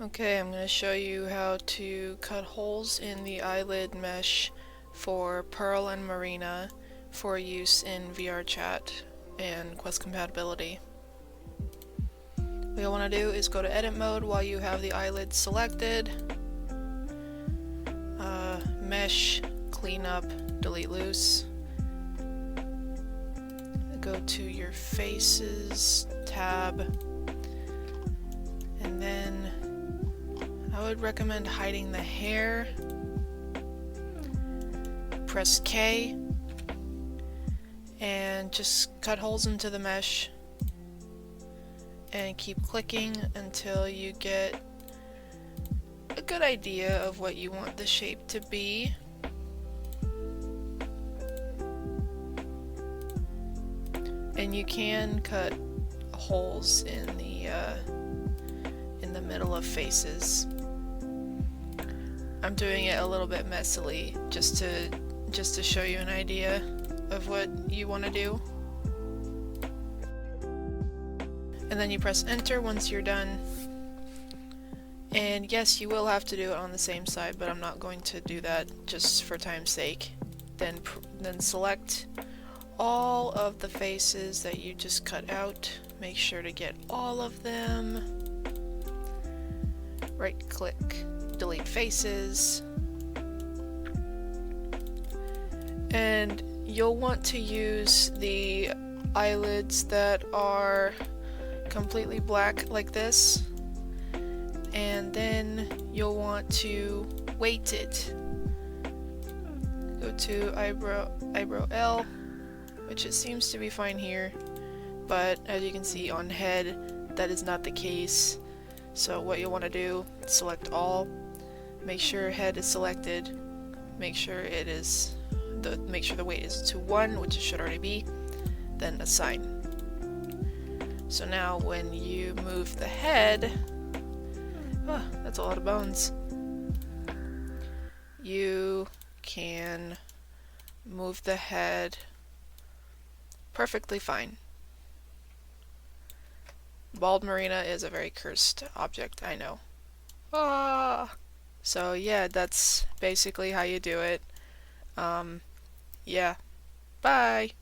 Okay, I'm going to show you how to cut holes in the eyelid mesh for Pearl and Marina for use in VRChat and Quest compatibility. What you'll want to do is go to edit mode while you have the eyelid selected, mesh, clean up, delete loose, go to your faces tab, and then I would recommend hiding the hair. Press K and just cut holes into the mesh and keep clicking until you get a good idea of what you want the shape to be. And you can cut holes in the middle of faces. I'm doing it a little bit messily just to show you an idea of what you want to do. And then you press enter once you're done. And yes, you will have to do it on the same side, but I'm not going to do that just for time's sake. Then select all of the faces that you just cut out. Make sure to get all of them. Right click, delete faces. And you'll want to use the eyelids that are completely black like this. And then you'll want to weight it. Go to eyebrow L, which it seems to be fine here, but as you can see on head, that is not the case. So what you'll want to do, select all, make sure head is selected, make sure the weight is to 1, which it should already be, then assign. So now when you move the head, that's a lot of bones, you can move the head perfectly fine. Bald Marina is a very cursed object, I know. So yeah, that's basically how you do it. Yeah. Bye!